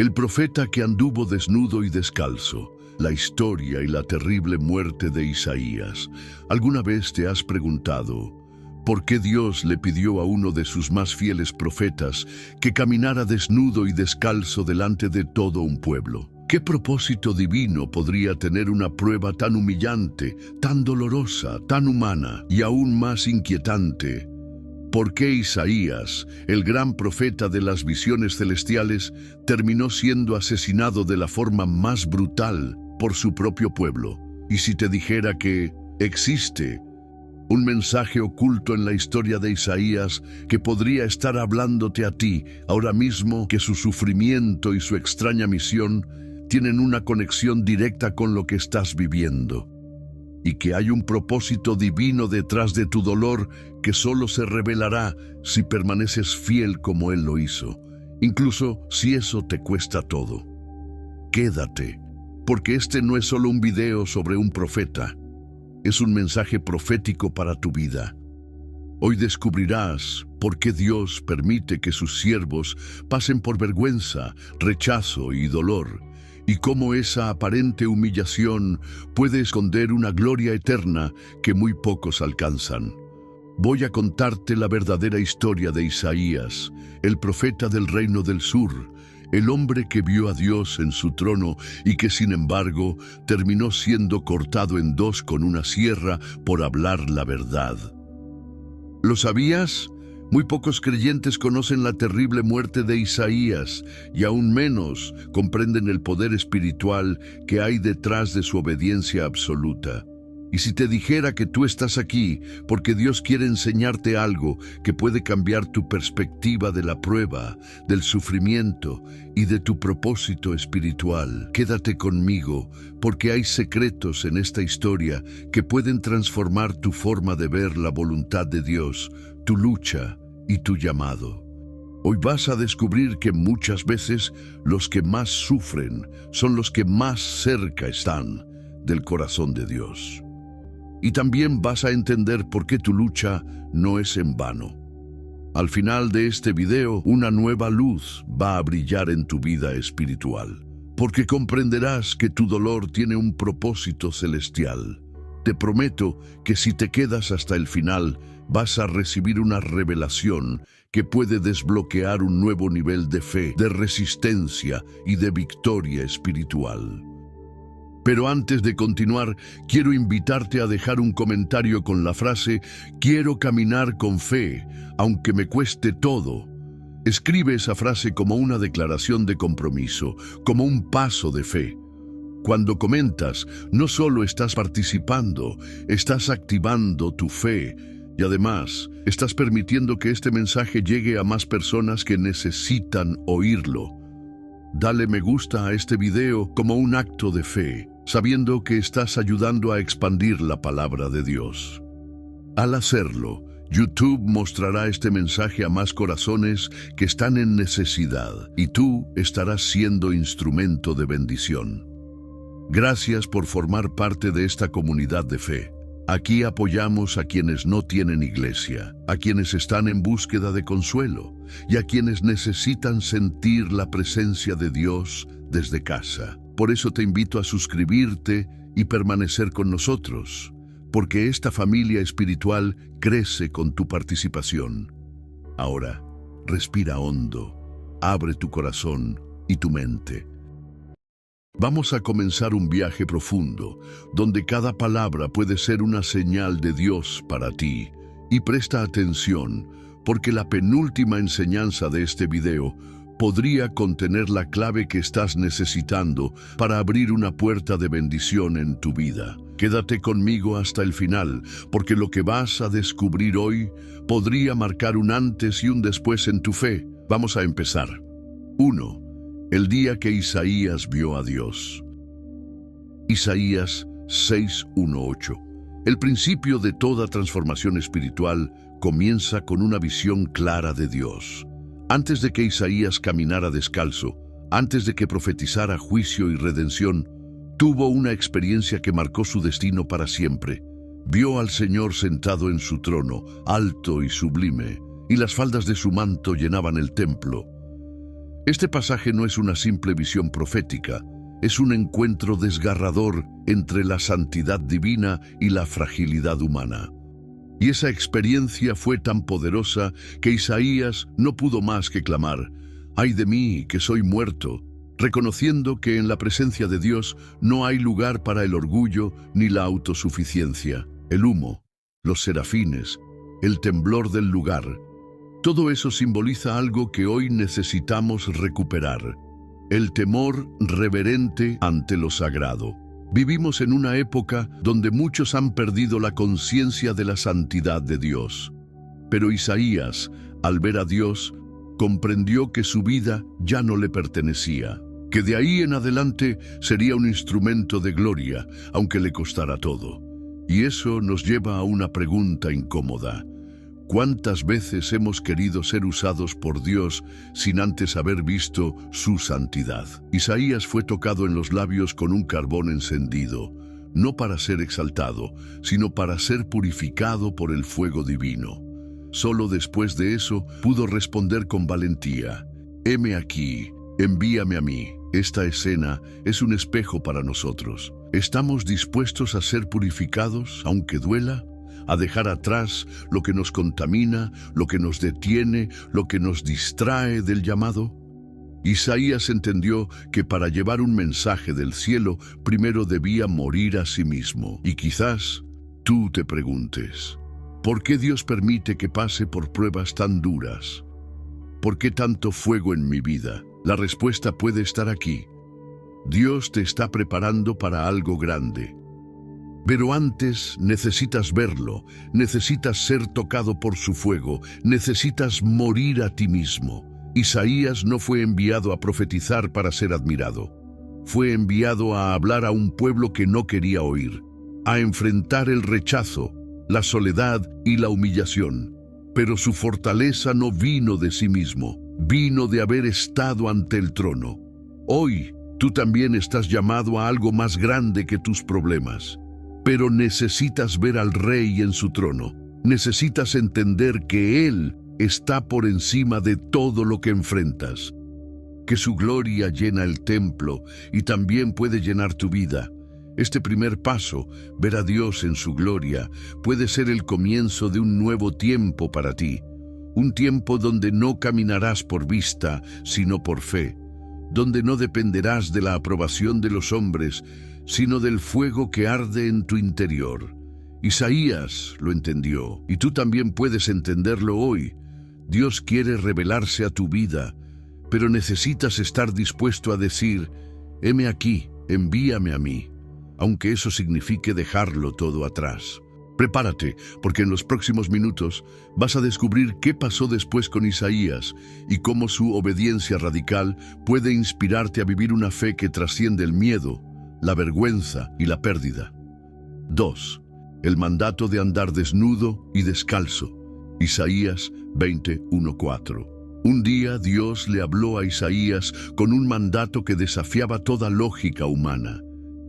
El profeta que anduvo desnudo y descalzo, la historia y la terrible muerte de Isaías. ¿Alguna vez te has preguntado por qué Dios le pidió a uno de sus más fieles profetas que caminara desnudo y descalzo delante de todo un pueblo? ¿Qué propósito divino podría tener una prueba tan humillante, tan dolorosa, tan humana y aún más inquietante? ¿Por qué Isaías, el gran profeta de las visiones celestiales, terminó siendo asesinado de la forma más brutal por su propio pueblo? Y si te dijera que existe un mensaje oculto en la historia de Isaías que podría estar hablándote a ti ahora mismo, que su sufrimiento y su extraña misión tienen una conexión directa con lo que estás viviendo, y que hay un propósito divino detrás de tu dolor que solo se revelará si permaneces fiel como Él lo hizo, incluso si eso te cuesta todo. Quédate, porque este no es solo un video sobre un profeta, es un mensaje profético para tu vida. Hoy descubrirás por qué Dios permite que sus siervos pasen por vergüenza, rechazo y dolor, y cómo esa aparente humillación puede esconder una gloria eterna que muy pocos alcanzan. Voy a contarte la verdadera historia de Isaías, el profeta del reino del sur, el hombre que vio a Dios en su trono y que sin embargo terminó siendo cortado en dos con una sierra por hablar la verdad. ¿Lo sabías? Muy pocos creyentes conocen la terrible muerte de Isaías y aún menos comprenden el poder espiritual que hay detrás de su obediencia absoluta. Y si te dijera que tú estás aquí porque Dios quiere enseñarte algo que puede cambiar tu perspectiva de la prueba, del sufrimiento y de tu propósito espiritual, quédate conmigo porque hay secretos en esta historia que pueden transformar tu forma de ver la voluntad de Dios, tu lucha y tu llamado. Hoy vas a descubrir que muchas veces los que más sufren son los que más cerca están del corazón de Dios. Y también vas a entender por qué tu lucha no es en vano. Al final de este video, una nueva luz va a brillar en tu vida espiritual, porque comprenderás que tu dolor tiene un propósito celestial. Te prometo que si te quedas hasta el final, vas a recibir una revelación que puede desbloquear un nuevo nivel de fe, de resistencia y de victoria espiritual. Pero antes de continuar, quiero invitarte a dejar un comentario con la frase «Quiero caminar con fe, aunque me cueste todo». Escribe esa frase como una declaración de compromiso, como un paso de fe. Cuando comentas, no solo estás participando, estás activando tu fe y además estás permitiendo que este mensaje llegue a más personas que necesitan oírlo. Dale me gusta a este video como un acto de fe, sabiendo que estás ayudando a expandir la palabra de Dios. Al hacerlo, YouTube mostrará este mensaje a más corazones que están en necesidad y tú estarás siendo instrumento de bendición. Gracias por formar parte de esta comunidad de fe. Aquí apoyamos a quienes no tienen iglesia, a quienes están en búsqueda de consuelo y a quienes necesitan sentir la presencia de Dios desde casa. Por eso te invito a suscribirte y permanecer con nosotros, porque esta familia espiritual crece con tu participación. Ahora, respira hondo, abre tu corazón y tu mente. Vamos a comenzar un viaje profundo, donde cada palabra puede ser una señal de Dios para ti. Y presta atención, porque la penúltima enseñanza de este video podría contener la clave que estás necesitando para abrir una puerta de bendición en tu vida. Quédate conmigo hasta el final, porque lo que vas a descubrir hoy podría marcar un antes y un después en tu fe. Vamos a empezar. 1. El día que Isaías vio a Dios. Isaías 6:1-8. El principio de toda transformación espiritual comienza con una visión clara de Dios. Antes de que Isaías caminara descalzo, antes de que profetizara juicio y redención, tuvo una experiencia que marcó su destino para siempre. Vio al Señor sentado en su trono, alto y sublime, y las faldas de su manto llenaban el templo. Este pasaje no es una simple visión profética, es un encuentro desgarrador entre la santidad divina y la fragilidad humana. Y esa experiencia fue tan poderosa que Isaías no pudo más que clamar: «¡Ay de mí, que soy muerto!», reconociendo que en la presencia de Dios no hay lugar para el orgullo ni la autosuficiencia. El humo, los serafines, el temblor del lugar, todo eso simboliza algo que hoy necesitamos recuperar: el temor reverente ante lo sagrado. Vivimos en una época donde muchos han perdido la conciencia de la santidad de Dios. Pero Isaías, al ver a Dios, comprendió que su vida ya no le pertenecía, que de ahí en adelante sería un instrumento de gloria, aunque le costara todo. Y eso nos lleva a una pregunta incómoda: ¿cuántas veces hemos querido ser usados por Dios sin antes haber visto su santidad? Isaías fue tocado en los labios con un carbón encendido, no para ser exaltado, sino para ser purificado por el fuego divino. Solo después de eso pudo responder con valentía: «Heme aquí, envíame a mí». Esta escena es un espejo para nosotros. ¿Estamos dispuestos a ser purificados, aunque duela? ¿A dejar atrás lo que nos contamina, lo que nos detiene, lo que nos distrae del llamado? Isaías entendió que para llevar un mensaje del cielo, primero debía morir a sí mismo. Y quizás tú te preguntes: ¿por qué Dios permite que pase por pruebas tan duras? ¿Por qué tanto fuego en mi vida? La respuesta puede estar aquí. Dios te está preparando para algo grande. Pero antes necesitas verlo, necesitas ser tocado por su fuego, necesitas morir a ti mismo. Isaías no fue enviado a profetizar para ser admirado. Fue enviado a hablar a un pueblo que no quería oír, a enfrentar el rechazo, la soledad y la humillación. Pero su fortaleza no vino de sí mismo, vino de haber estado ante el trono. Hoy, tú también estás llamado a algo más grande que tus problemas. Pero necesitas ver al Rey en su trono. Necesitas entender que Él está por encima de todo lo que enfrentas. Que su gloria llena el templo y también puede llenar tu vida. Este primer paso, ver a Dios en su gloria, puede ser el comienzo de un nuevo tiempo para ti. Un tiempo donde no caminarás por vista, sino por fe. Donde no dependerás de la aprobación de los hombres, sino del fuego que arde en tu interior. Isaías lo entendió, y tú también puedes entenderlo hoy. Dios quiere revelarse a tu vida, pero necesitas estar dispuesto a decir: «Heme aquí, envíame a mí», aunque eso signifique dejarlo todo atrás. Prepárate, porque en los próximos minutos vas a descubrir qué pasó después con Isaías y cómo su obediencia radical puede inspirarte a vivir una fe que trasciende el miedo, la vergüenza y la pérdida. 2. El mandato de andar desnudo y descalzo. Isaías 20:1-4. Un día Dios le habló a Isaías con un mandato que desafiaba toda lógica humana.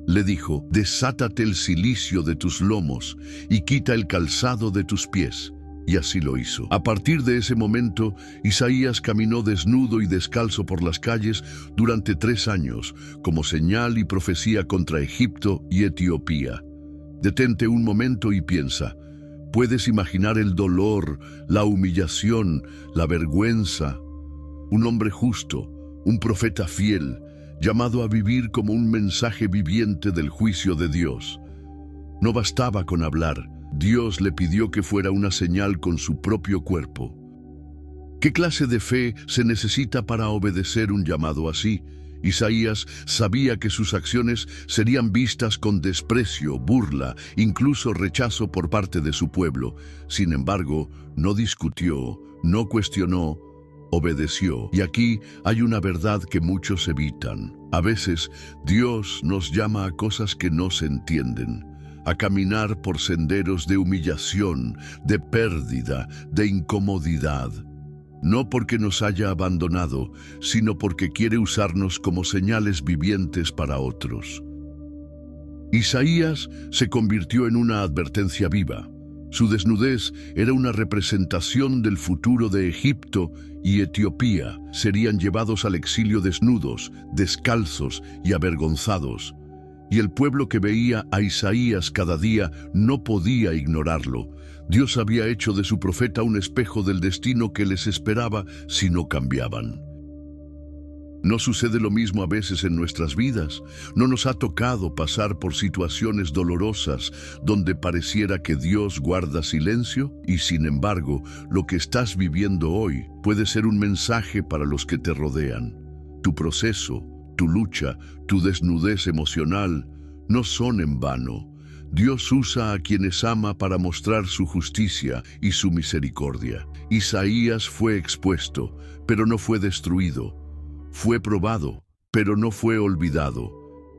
Le dijo: «Desátate el cilicio de tus lomos y quita el calzado de tus pies». Y así lo hizo. A partir de ese momento, Isaías caminó desnudo y descalzo por las calles durante 3 años, como señal y profecía contra Egipto y Etiopía. Detente un momento y piensa. ¿Puedes imaginar el dolor, la humillación, la vergüenza? Un hombre justo, un profeta fiel, llamado a vivir como un mensaje viviente del juicio de Dios. No bastaba con hablar. Dios le pidió que fuera una señal con su propio cuerpo. ¿Qué clase de fe se necesita para obedecer un llamado así? Isaías sabía que sus acciones serían vistas con desprecio, burla, incluso rechazo por parte de su pueblo. Sin embargo, no discutió, no cuestionó, obedeció. Y aquí hay una verdad que muchos evitan. A veces, Dios nos llama a cosas que no se entienden, a caminar por senderos de humillación, de pérdida, de incomodidad. No porque nos haya abandonado, sino porque quiere usarnos como señales vivientes para otros. Isaías se convirtió en una advertencia viva. Su desnudez era una representación del futuro de Egipto y Etiopía. Serían llevados al exilio desnudos, descalzos y avergonzados. Y el pueblo que veía a Isaías cada día no podía ignorarlo. Dios había hecho de su profeta un espejo del destino que les esperaba si no cambiaban. ¿No sucede lo mismo a veces en nuestras vidas? ¿No nos ha tocado pasar por situaciones dolorosas donde pareciera que Dios guarda silencio? Y sin embargo, lo que estás viviendo hoy puede ser un mensaje para los que te rodean. Tu proceso, tu lucha, tu desnudez emocional no son en vano. Dios usa a quienes ama para mostrar su justicia y su misericordia. Isaías fue expuesto, pero no fue destruido. Fue probado, pero no fue olvidado,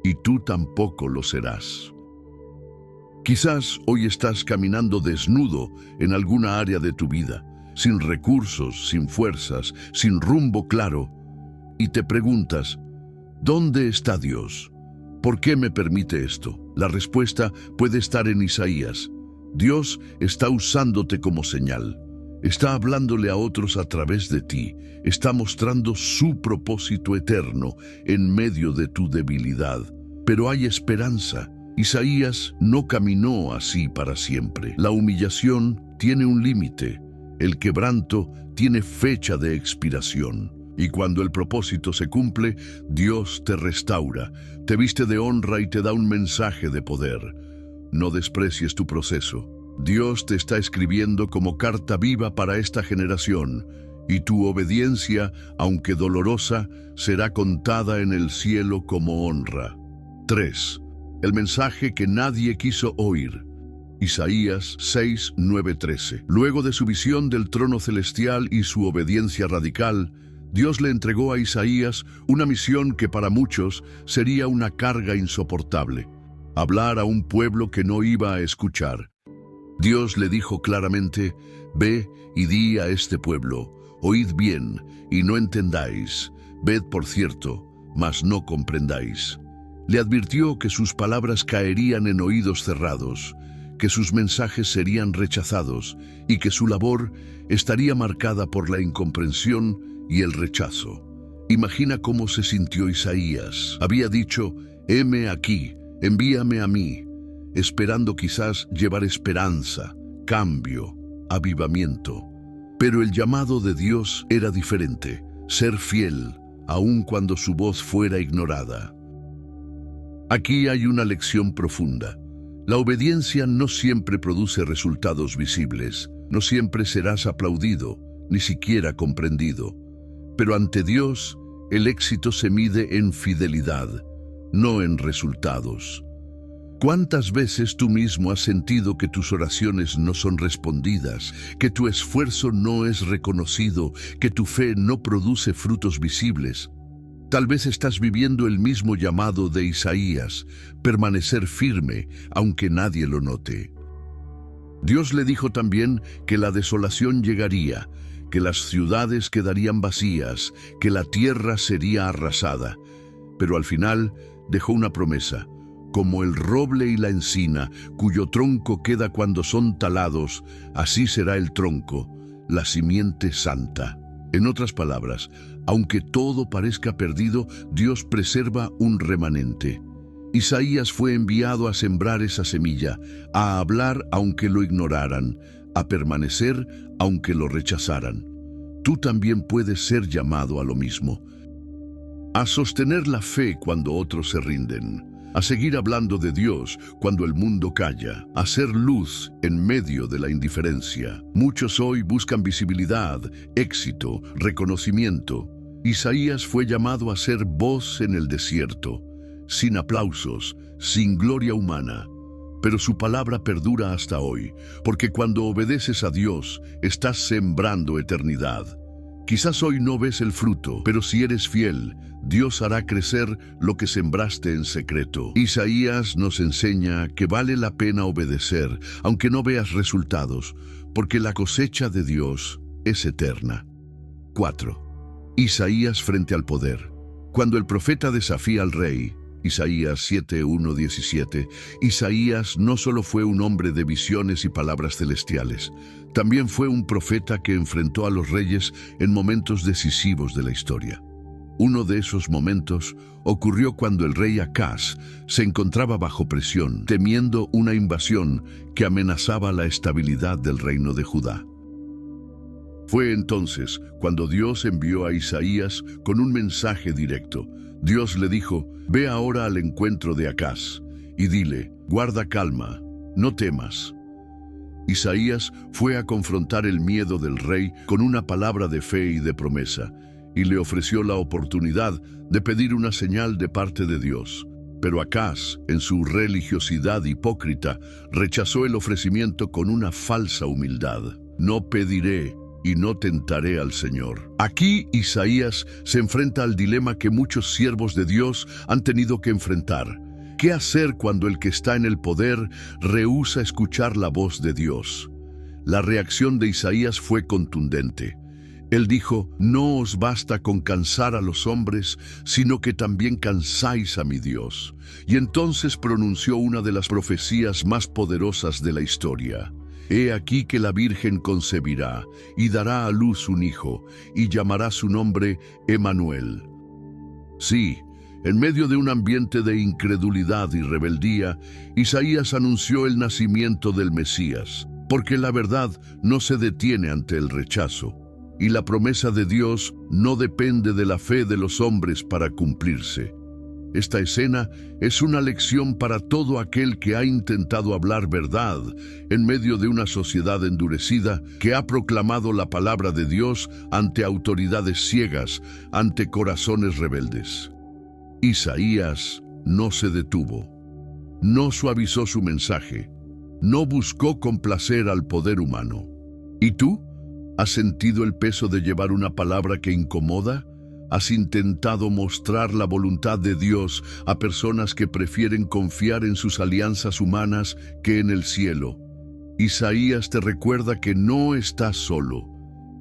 y tú tampoco lo serás. Quizás hoy estás caminando desnudo en alguna área de tu vida, sin recursos, sin fuerzas, sin rumbo claro, y te preguntas, ¿dónde está Dios? ¿Por qué me permite esto? La respuesta puede estar en Isaías. Dios está usándote como señal. Está hablándole a otros a través de ti. Está mostrando su propósito eterno en medio de tu debilidad. Pero hay esperanza. Isaías no caminó así para siempre. La humillación tiene un límite. El quebranto tiene fecha de expiración. Y cuando el propósito se cumple, Dios te restaura, te viste de honra y te da un mensaje de poder. No desprecies tu proceso. Dios te está escribiendo como carta viva para esta generación, y tu obediencia, aunque dolorosa, será contada en el cielo como honra. 3. El mensaje que nadie quiso oír. Isaías 6, 9, 13. Luego de su visión del trono celestial y su obediencia radical, Dios le entregó a Isaías una misión que para muchos sería una carga insoportable: hablar a un pueblo que no iba a escuchar. Dios le dijo claramente: ve y di a este pueblo, oíd bien y no entendáis, ved por cierto, mas no comprendáis. Le advirtió que sus palabras caerían en oídos cerrados, que sus mensajes serían rechazados y que su labor estaría marcada por la incomprensión y el rechazo. Imagina cómo se sintió Isaías. Había dicho: heme aquí, envíame a mí, esperando quizás llevar esperanza, cambio, avivamiento. Pero el llamado de Dios era diferente: ser fiel, aun cuando su voz fuera ignorada. Aquí hay una lección profunda. La obediencia no siempre produce resultados visibles. No siempre serás aplaudido, ni siquiera comprendido. Pero ante Dios, el éxito se mide en fidelidad, no en resultados. ¿Cuántas veces tú mismo has sentido que tus oraciones no son respondidas, que tu esfuerzo no es reconocido, que tu fe no produce frutos visibles? Tal vez estás viviendo el mismo llamado de Isaías: permanecer firme, aunque nadie lo note. Dios le dijo también que la desolación llegaría, que las ciudades quedarían vacías, que la tierra sería arrasada. Pero al final dejó una promesa: como el roble y la encina, cuyo tronco queda cuando son talados, así será el tronco, la simiente santa. En otras palabras, aunque todo parezca perdido, Dios preserva un remanente. Isaías fue enviado a sembrar esa semilla, a hablar aunque lo ignoraran, a permanecer aunque lo rechazaran. Tú también puedes ser llamado a lo mismo: a sostener la fe cuando otros se rinden, a seguir hablando de Dios cuando el mundo calla, a ser luz en medio de la indiferencia. Muchos hoy buscan visibilidad, éxito, reconocimiento. Isaías fue llamado a ser voz en el desierto, sin aplausos, sin gloria humana. Pero su palabra perdura hasta hoy, porque cuando obedeces a Dios, estás sembrando eternidad. Quizás hoy no ves el fruto, pero si eres fiel, Dios hará crecer lo que sembraste en secreto. Isaías nos enseña que vale la pena obedecer, aunque no veas resultados, porque la cosecha de Dios es eterna. 4. Isaías frente al poder. Cuando el profeta desafía al rey, Isaías 7:1-17. Isaías no solo fue un hombre de visiones y palabras celestiales, también fue un profeta que enfrentó a los reyes en momentos decisivos de la historia. Uno de esos momentos ocurrió cuando el rey Acaz se encontraba bajo presión, temiendo una invasión que amenazaba la estabilidad del reino de Judá. Fue entonces cuando Dios envió a Isaías con un mensaje directo. Dios le dijo: «Ve ahora al encuentro de Acaz y dile, guarda calma, no temas». Isaías fue a confrontar el miedo del rey con una palabra de fe y de promesa, y le ofreció la oportunidad de pedir una señal de parte de Dios. Pero Acaz, en su religiosidad hipócrita, rechazó el ofrecimiento con una falsa humildad. «No pediré y no tentaré al Señor». Aquí Isaías se enfrenta al dilema que muchos siervos de Dios han tenido que enfrentar. ¿Qué hacer cuando el que está en el poder rehúsa escuchar la voz de Dios? La reacción de Isaías fue contundente. Él dijo: «No os basta con cansar a los hombres, sino que también cansáis a mi Dios». Y entonces pronunció una de las profecías más poderosas de la historia. «He aquí que la Virgen concebirá y dará a luz un hijo, y llamará su nombre Emmanuel». Sí, en medio de un ambiente de incredulidad y rebeldía, Isaías anunció el nacimiento del Mesías, porque la verdad no se detiene ante el rechazo, y la promesa de Dios no depende de la fe de los hombres para cumplirse. Esta escena es una lección para todo aquel que ha intentado hablar verdad en medio de una sociedad endurecida que ha proclamado la palabra de Dios ante autoridades ciegas, ante corazones rebeldes. Isaías no se detuvo, no suavizó su mensaje, no buscó complacer al poder humano. ¿Y tú? ¿Has sentido el peso de llevar una palabra que incomoda? ¿Has intentado mostrar la voluntad de Dios a personas que prefieren confiar en sus alianzas humanas que en el cielo? Isaías te recuerda que no estás solo,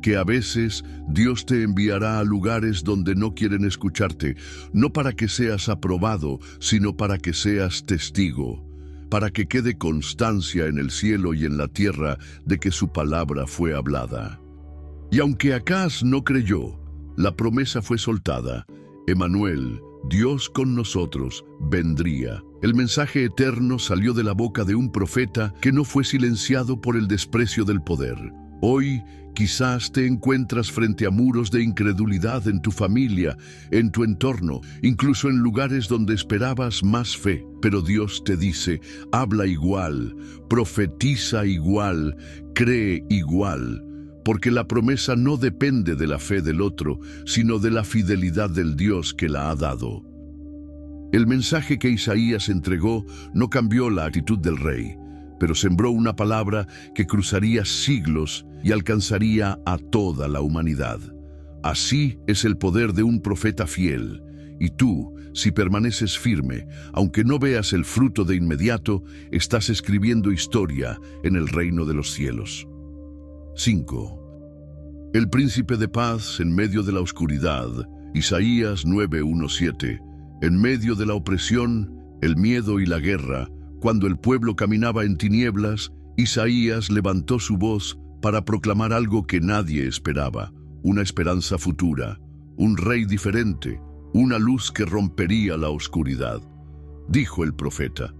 que a veces Dios te enviará a lugares donde no quieren escucharte, no para que seas aprobado, sino para que seas testigo, para que quede constancia en el cielo y en la tierra de que su palabra fue hablada. Y aunque Acaz no creyó, la promesa fue soltada. Emmanuel, Dios con nosotros, vendría. El mensaje eterno salió de la boca de un profeta que no fue silenciado por el desprecio del poder. Hoy, quizás te encuentras frente a muros de incredulidad en tu familia, en tu entorno, incluso en lugares donde esperabas más fe. Pero Dios te dice: habla igual, profetiza igual, cree igual. Porque la promesa no depende de la fe del otro, sino de la fidelidad del Dios que la ha dado. El mensaje que Isaías entregó no cambió la actitud del rey, pero sembró una palabra que cruzaría siglos y alcanzaría a toda la humanidad. Así es el poder de un profeta fiel. Y tú, si permaneces firme, aunque no veas el fruto de inmediato, estás escribiendo historia en el reino de los cielos. 5. El príncipe de paz en medio de la oscuridad. Isaías 9:1-7. En medio de la opresión, el miedo y la guerra, cuando el pueblo caminaba en tinieblas, Isaías levantó su voz para proclamar algo que nadie esperaba: una esperanza futura, un rey diferente, una luz que rompería la oscuridad. Dijo el profeta: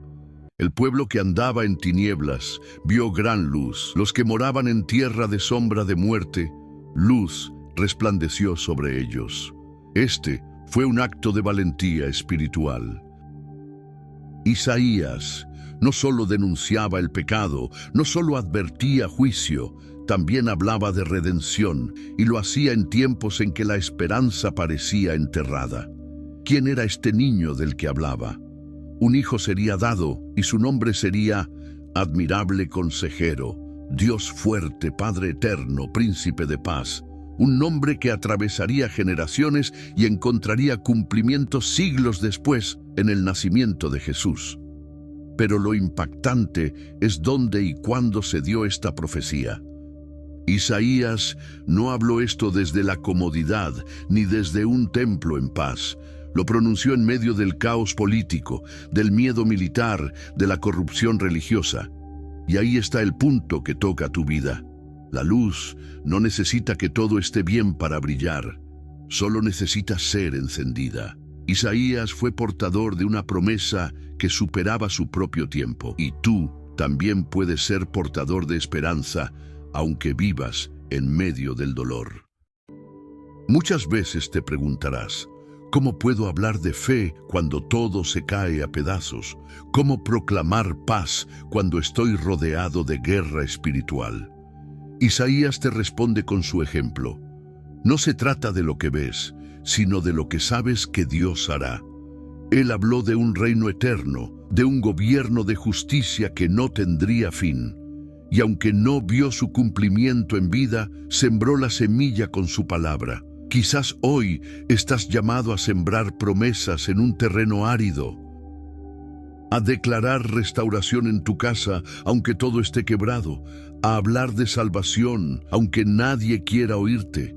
el pueblo que andaba en tinieblas vio gran luz. Los que moraban en tierra de sombra de muerte, luz resplandeció sobre ellos. Este fue un acto de valentía espiritual. Isaías no solo denunciaba el pecado, no solo advertía juicio, también hablaba de redención, y lo hacía en tiempos en que la esperanza parecía enterrada. ¿Quién era este niño del que hablaba? Un hijo sería dado, y su nombre sería Admirable Consejero, Dios Fuerte, Padre Eterno, Príncipe de Paz. Un nombre que atravesaría generaciones y encontraría cumplimiento siglos después en el nacimiento de Jesús. Pero lo impactante es dónde y cuándo se dio esta profecía. Isaías no habló esto desde la comodidad ni desde un templo en paz. Lo pronunció en medio del caos político, del miedo militar, de la corrupción religiosa. Y ahí está el punto que toca tu vida. La luz no necesita que todo esté bien para brillar, solo necesita ser encendida. Isaías fue portador de una promesa que superaba su propio tiempo. Y tú también puedes ser portador de esperanza, aunque vivas en medio del dolor. Muchas veces te preguntarás, ¿cómo puedo hablar de fe cuando todo se cae a pedazos? ¿Cómo proclamar paz cuando estoy rodeado de guerra espiritual? Isaías te responde con su ejemplo. No se trata de lo que ves, sino de lo que sabes que Dios hará. Él habló de un reino eterno, de un gobierno de justicia que no tendría fin. Y aunque no vio su cumplimiento en vida, sembró la semilla con su palabra. Quizás hoy estás llamado a sembrar promesas en un terreno árido, a declarar restauración en tu casa, aunque todo esté quebrado, a hablar de salvación, aunque nadie quiera oírte.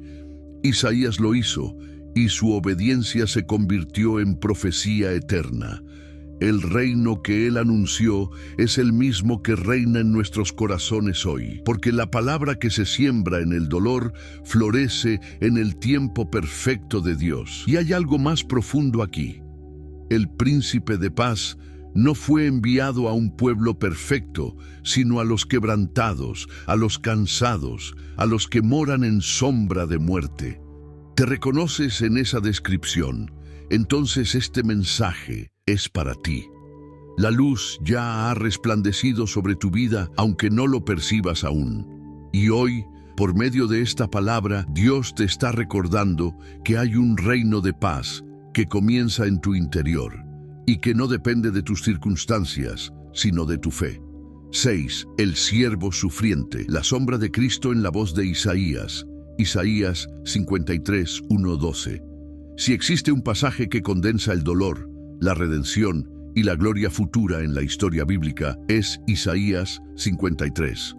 Isaías lo hizo, y su obediencia se convirtió en profecía eterna. El reino que él anunció es el mismo que reina en nuestros corazones hoy, porque la palabra que se siembra en el dolor florece en el tiempo perfecto de Dios. Y hay algo más profundo aquí. El príncipe de paz no fue enviado a un pueblo perfecto, sino a los quebrantados, a los cansados, a los que moran en sombra de muerte. ¿Te reconoces en esa descripción? Entonces este mensaje es para ti. La luz ya ha resplandecido sobre tu vida, aunque no lo percibas aún. Y hoy, por medio de esta palabra, Dios te está recordando que hay un reino de paz que comienza en tu interior y que no depende de tus circunstancias, sino de tu fe. 6. El siervo sufriente, la sombra de Cristo en la voz de Isaías. Isaías 53, 1-12. Si existe un pasaje que condensa el dolor, la redención y la gloria futura en la historia bíblica, es Isaías 53.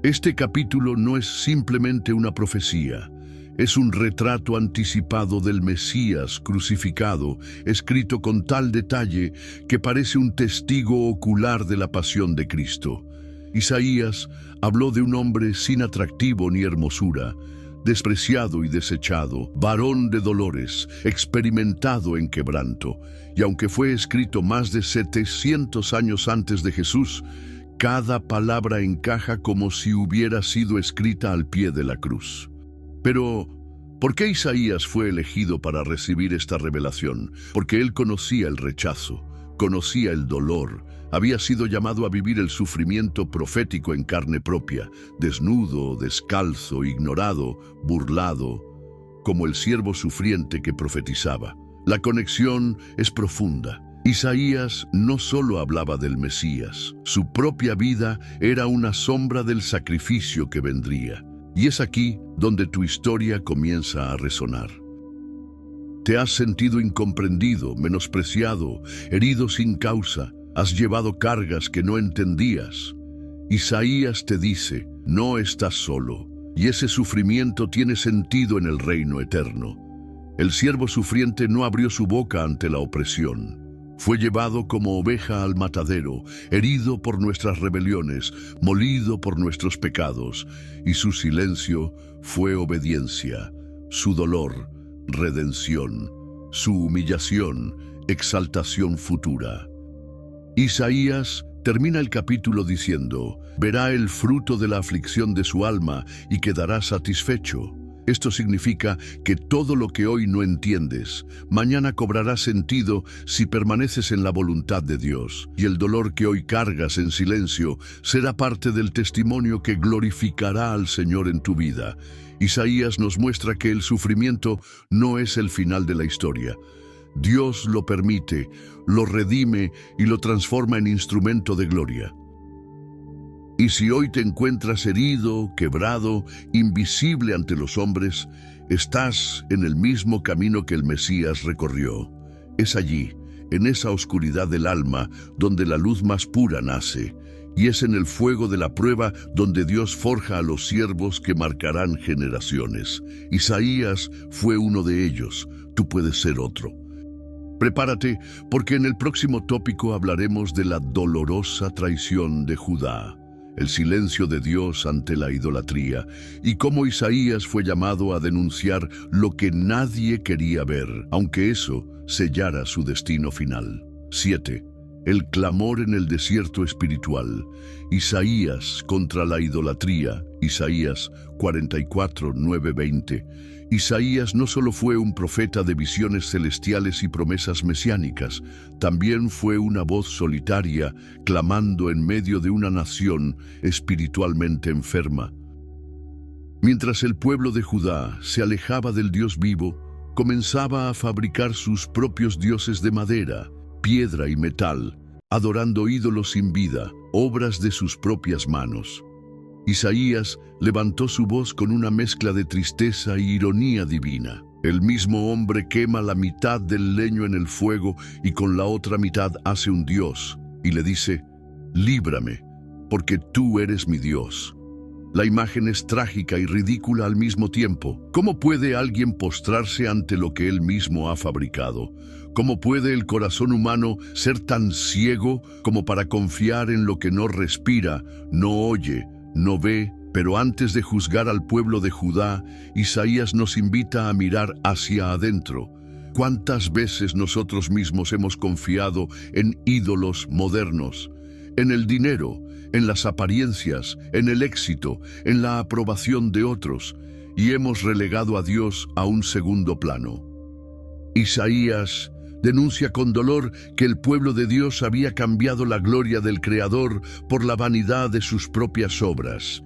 Este capítulo no es simplemente una profecía, es un retrato anticipado del Mesías crucificado, escrito con tal detalle que parece un testigo ocular de la pasión de Cristo. Isaías habló de un hombre sin atractivo ni hermosura, despreciado y desechado, varón de dolores, experimentado en quebranto. Y aunque fue escrito más de 700 años antes de Jesús, cada palabra encaja como si hubiera sido escrita al pie de la cruz. Pero, ¿por qué Isaías fue elegido para recibir esta revelación? Porque él conocía el rechazo, conocía el dolor, había sido llamado a vivir el sufrimiento profético en carne propia, desnudo, descalzo, ignorado, burlado, como el siervo sufriente que profetizaba. La conexión es profunda. Isaías no solo hablaba del Mesías, su propia vida era una sombra del sacrificio que vendría. Y es aquí donde tu historia comienza a resonar. Te has sentido incomprendido, menospreciado, herido sin causa. Has llevado cargas que no entendías. Isaías te dice, no estás solo, y ese sufrimiento tiene sentido en el reino eterno. El siervo sufriente no abrió su boca ante la opresión. Fue llevado como oveja al matadero, herido por nuestras rebeliones, molido por nuestros pecados, y su silencio fue obediencia, su dolor, redención, su humillación, exaltación futura. Isaías termina el capítulo diciendo, verá el fruto de la aflicción de su alma y quedará satisfecho. Esto significa que todo lo que hoy no entiendes, mañana cobrará sentido si permaneces en la voluntad de Dios. Y el dolor que hoy cargas en silencio será parte del testimonio que glorificará al Señor en tu vida. Isaías nos muestra que el sufrimiento no es el final de la historia. Dios lo permite, lo redime y lo transforma en instrumento de gloria. Y si hoy te encuentras herido, quebrado, invisible ante los hombres, estás en el mismo camino que el Mesías recorrió. Es allí, en esa oscuridad del alma, donde la luz más pura nace, y es en el fuego de la prueba donde Dios forja a los siervos que marcarán generaciones. Isaías fue uno de ellos, tú puedes ser otro. Prepárate, porque en el próximo tópico hablaremos de la dolorosa traición de Judá, el silencio de Dios ante la idolatría y cómo Isaías fue llamado a denunciar lo que nadie quería ver, aunque eso sellara su destino final. 7. El clamor en el desierto espiritual. Isaías contra la idolatría. Isaías 44, 9, 20. Isaías no solo fue un profeta de visiones celestiales y promesas mesiánicas, también fue una voz solitaria clamando en medio de una nación espiritualmente enferma. Mientras el pueblo de Judá se alejaba del Dios vivo, comenzaba a fabricar sus propios dioses de madera, piedra y metal, adorando ídolos sin vida, obras de sus propias manos. Isaías levantó su voz con una mezcla de tristeza e ironía divina. El mismo hombre quema la mitad del leño en el fuego y con la otra mitad hace un dios y le dice: «Líbrame, porque tú eres mi Dios». La imagen es trágica y ridícula al mismo tiempo. ¿Cómo puede alguien postrarse ante lo que él mismo ha fabricado? ¿Cómo puede el corazón humano ser tan ciego como para confiar en lo que no respira, no oye, no ve? Pero antes de juzgar al pueblo de Judá, Isaías nos invita a mirar hacia adentro. ¿Cuántas veces nosotros mismos hemos confiado en ídolos modernos? En el dinero, en las apariencias, en el éxito, en la aprobación de otros, y hemos relegado a Dios a un segundo plano. Isaías denuncia con dolor que el pueblo de Dios había cambiado la gloria del Creador por la vanidad de sus propias obras.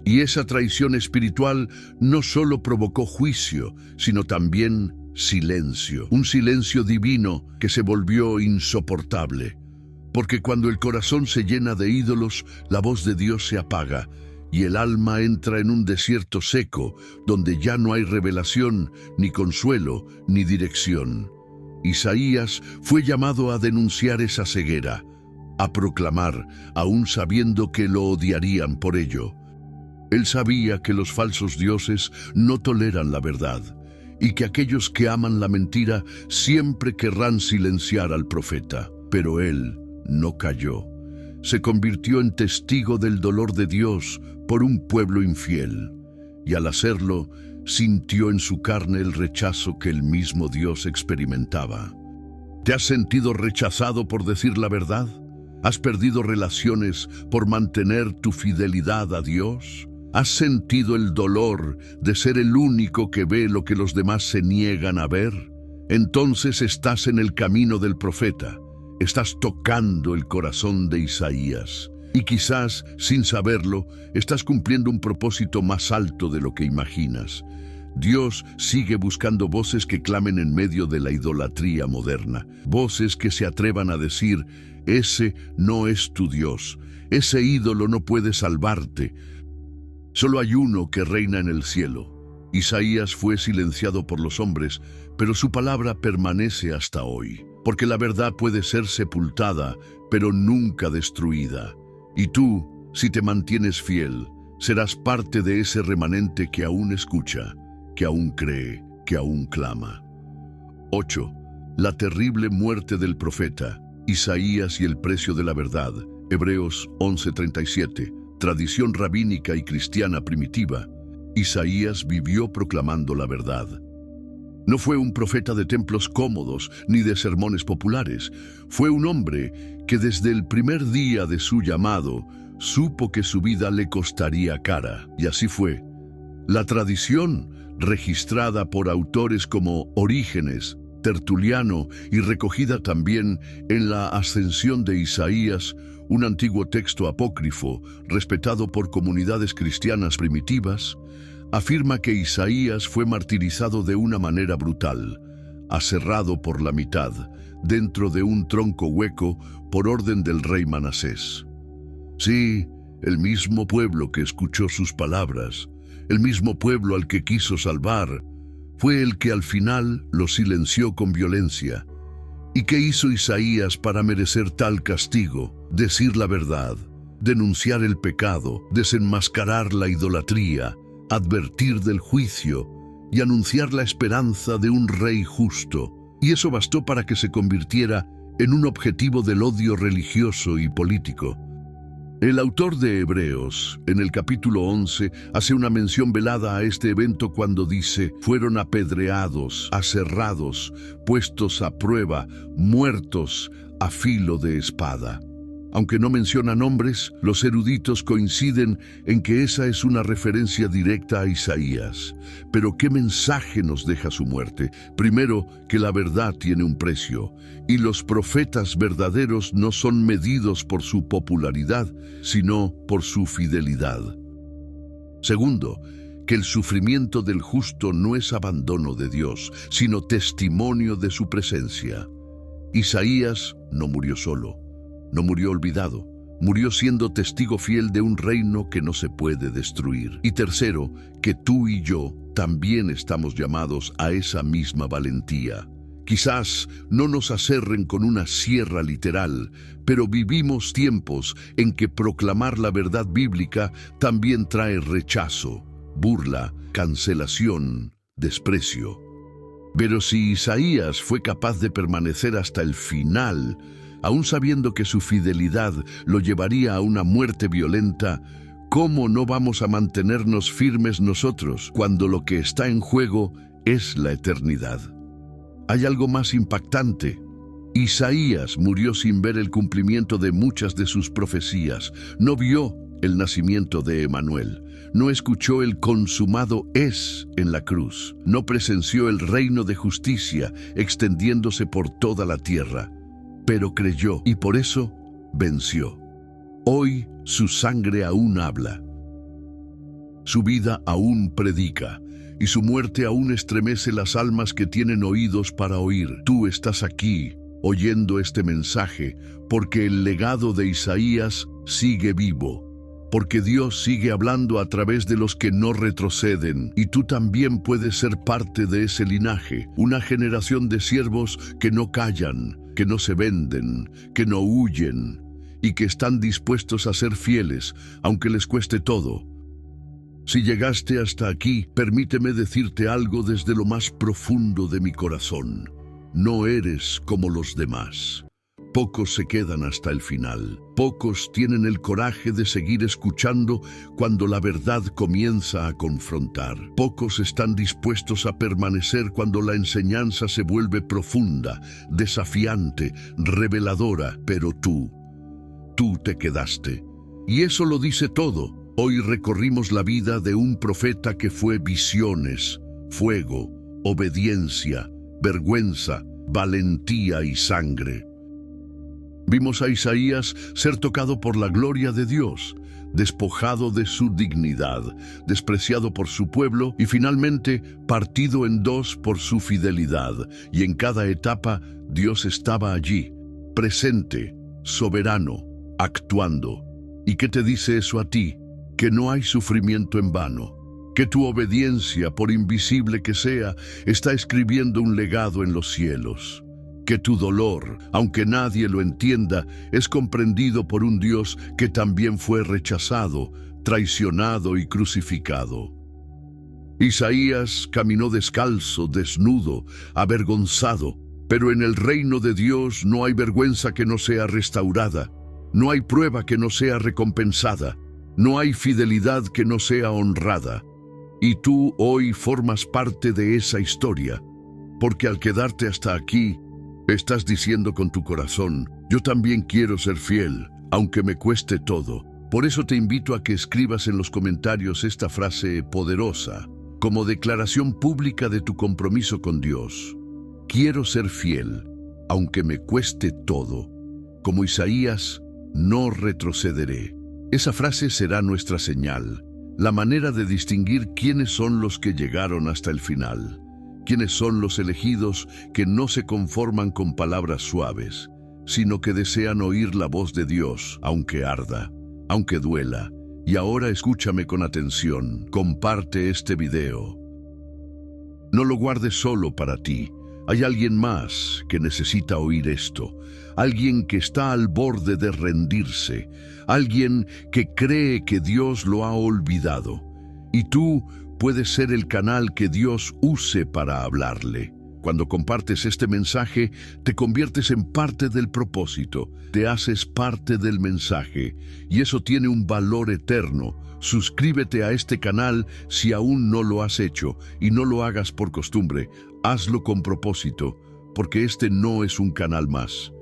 Y esa traición espiritual no solo provocó juicio, sino también silencio. Un silencio divino que se volvió insoportable. Porque cuando el corazón se llena de ídolos, la voz de Dios se apaga y el alma entra en un desierto seco, donde ya no hay revelación, ni consuelo, ni dirección. Isaías fue llamado a denunciar esa ceguera, a proclamar, aún sabiendo que lo odiarían por ello. Él sabía que los falsos dioses no toleran la verdad y que aquellos que aman la mentira siempre querrán silenciar al profeta. Pero él no cayó. Se convirtió en testigo del dolor de Dios por un pueblo infiel, y al hacerlo, sintió en su carne el rechazo que el mismo Dios experimentaba. ¿Te has sentido rechazado por decir la verdad? ¿Has perdido relaciones por mantener tu fidelidad a Dios? ¿Has sentido el dolor de ser el único que ve lo que los demás se niegan a ver? Entonces estás en el camino del profeta. Estás tocando el corazón de Isaías. Y quizás, sin saberlo, estás cumpliendo un propósito más alto de lo que imaginas. Dios sigue buscando voces que clamen en medio de la idolatría moderna. Voces que se atrevan a decir: ese no es tu Dios. Ese ídolo no puede salvarte. Solo hay uno que reina en el cielo. Isaías fue silenciado por los hombres, pero su palabra permanece hasta hoy. Porque la verdad puede ser sepultada, pero nunca destruida. Y tú, si te mantienes fiel, serás parte de ese remanente que aún escucha, que aún cree, que aún clama. 8. La terrible muerte del profeta. Isaías y el precio de la verdad. Hebreos 11:37. Tradición rabínica y cristiana primitiva. Isaías vivió proclamando la verdad. No fue un profeta de templos cómodos ni de sermones populares. Fue un hombre que desde el primer día de su llamado supo que su vida le costaría cara. Y así fue. La tradición, registrada por autores como Orígenes, Tertuliano y recogida también en la Ascensión de Isaías, un antiguo texto apócrifo respetado por comunidades cristianas primitivas, afirma que Isaías fue martirizado de una manera brutal, aserrado por la mitad, dentro de un tronco hueco por orden del rey Manasés. Sí, el mismo pueblo que escuchó sus palabras, el mismo pueblo al que quiso salvar, fue el que al final lo silenció con violencia. ¿Y qué hizo Isaías para merecer tal castigo? Decir la verdad, denunciar el pecado, desenmascarar la idolatría, advertir del juicio y anunciar la esperanza de un rey justo. y eso bastó para que se convirtiera en un objetivo del odio religioso y político. El autor de Hebreos, en el capítulo 11, hace una mención velada a este evento cuando dice: fueron apedreados, aserrados, puestos a prueba, muertos a filo de espada. Aunque no menciona nombres, los eruditos coinciden en que esa es una referencia directa a Isaías. Pero ¿qué mensaje nos deja su muerte? Primero, que la verdad tiene un precio, y los profetas verdaderos no son medidos por su popularidad, sino por su fidelidad. Segundo, que el sufrimiento del justo no es abandono de Dios, sino testimonio de su presencia. Isaías no murió solo. No murió olvidado, murió siendo testigo fiel de un reino que no se puede destruir. Y tercero, que tú y yo también estamos llamados a esa misma valentía. Quizás no nos aserren con una sierra literal, pero vivimos tiempos en que proclamar la verdad bíblica también trae rechazo, burla, cancelación, desprecio. Pero si Isaías fue capaz de permanecer hasta el final, aún sabiendo que su fidelidad lo llevaría a una muerte violenta, ¿cómo no vamos a mantenernos firmes nosotros cuando lo que está en juego es la eternidad? Hay algo más impactante. Isaías murió sin ver el cumplimiento de muchas de sus profecías. No vio el nacimiento de Emanuel. No escuchó el consumado es en la cruz. No presenció el reino de justicia extendiéndose por toda la tierra. Pero creyó y por eso venció. Hoy su sangre aún habla. Su vida aún predica y su muerte aún estremece las almas que tienen oídos para oír. Tú estás aquí oyendo este mensaje porque el legado de Isaías sigue vivo, porque Dios sigue hablando a través de los que no retroceden, y tú también puedes ser parte de ese linaje, una generación de siervos que no callan, que no se venden, que no huyen y que están dispuestos a ser fieles, aunque les cueste todo. Si llegaste hasta aquí, permíteme decirte algo desde lo más profundo de mi corazón. No eres como los demás. Pocos se quedan hasta el final. Pocos tienen el coraje de seguir escuchando cuando la verdad comienza a confrontar. Pocos están dispuestos a permanecer cuando la enseñanza se vuelve profunda, desafiante, reveladora. Pero tú te quedaste. Y eso lo dice todo. Hoy recorrimos la vida de un profeta que fue visiones, fuego, obediencia, vergüenza, valentía y sangre. Vimos a Isaías ser tocado por la gloria de Dios, despojado de su dignidad, despreciado por su pueblo y finalmente partido en dos por su fidelidad. Y en cada etapa Dios estaba allí, presente, soberano, actuando. ¿Y qué te dice eso a ti? Que no hay sufrimiento en vano, que tu obediencia, por invisible que sea, está escribiendo un legado en los cielos. Que tu dolor, aunque nadie lo entienda, es comprendido por un Dios que también fue rechazado, traicionado y crucificado. Isaías caminó descalzo, desnudo, avergonzado, pero en el reino de Dios no hay vergüenza que no sea restaurada, no hay prueba que no sea recompensada, no hay fidelidad que no sea honrada. Y tú hoy formas parte de esa historia, porque al quedarte hasta aquí, estás diciendo con tu corazón: yo también quiero ser fiel, aunque me cueste todo. Por eso te invito a que escribas en los comentarios esta frase poderosa, como declaración pública de tu compromiso con Dios. Quiero ser fiel, aunque me cueste todo. Como Isaías, no retrocederé. Esa frase será nuestra señal, la manera de distinguir quiénes son los que llegaron hasta el final. ¿Quiénes son los elegidos que no se conforman con palabras suaves, sino que desean oír la voz de Dios, aunque arda, aunque duela? Y ahora escúchame con atención, comparte este video. No lo guardes solo para ti. Hay alguien más que necesita oír esto, alguien que está al borde de rendirse, alguien que cree que Dios lo ha olvidado. Y tú puedes ser el canal que Dios use para hablarle. Cuando compartes este mensaje, te conviertes en parte del propósito, te haces parte del mensaje, y eso tiene un valor eterno. Suscríbete a este canal si aún no lo has hecho, y no lo hagas por costumbre, hazlo con propósito, porque este no es un canal más.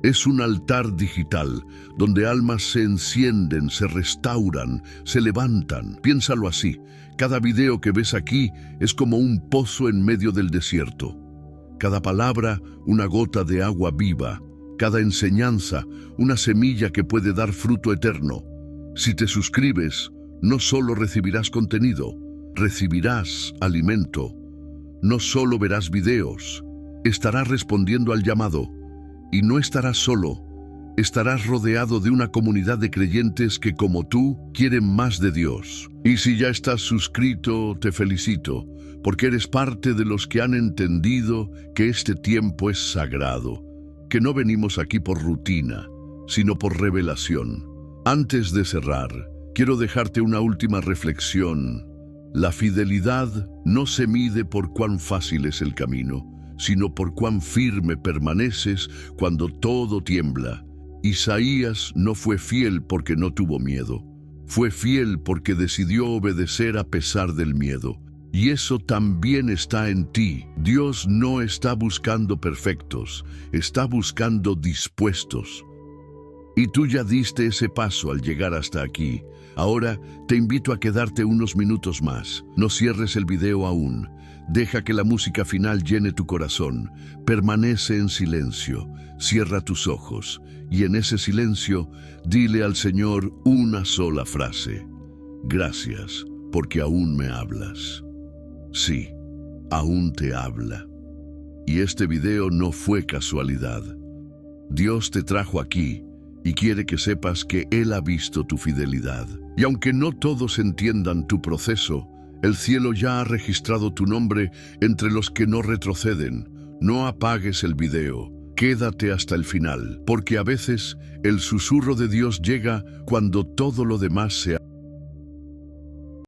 Es un altar digital, donde almas se encienden, se restauran, se levantan. Piénsalo así, cada video que ves aquí es como un pozo en medio del desierto. Cada palabra, una gota de agua viva. Cada enseñanza, una semilla que puede dar fruto eterno. Si te suscribes, no solo recibirás contenido, recibirás alimento. No solo verás videos, estarás respondiendo al llamado. Y no estarás solo, estarás rodeado de una comunidad de creyentes que, como tú, quieren más de Dios. Y si ya estás suscrito, te felicito, porque eres parte de los que han entendido que este tiempo es sagrado, que no venimos aquí por rutina, sino por revelación. Antes de cerrar, quiero dejarte una última reflexión. La fidelidad no se mide por cuán fácil es el camino, sino por cuán firme permaneces cuando todo tiembla. Isaías no fue fiel porque no tuvo miedo. Fue fiel porque decidió obedecer a pesar del miedo. Y eso también está en ti. Dios no está buscando perfectos, está buscando dispuestos. Y tú ya diste ese paso al llegar hasta aquí. Ahora te invito a quedarte unos minutos más. No cierres el video aún. Deja que la música final llene tu corazón. Permanece en silencio. Cierra tus ojos. Y en ese silencio, dile al Señor una sola frase. Gracias, porque aún me hablas. Sí, aún te habla. Y este video no fue casualidad. Dios te trajo aquí y quiere que sepas que Él ha visto tu fidelidad. Y aunque no todos entiendan tu proceso, el cielo ya ha registrado tu nombre entre los que no retroceden. No apagues el video, quédate hasta el final, porque a veces el susurro de Dios llega cuando todo lo demás se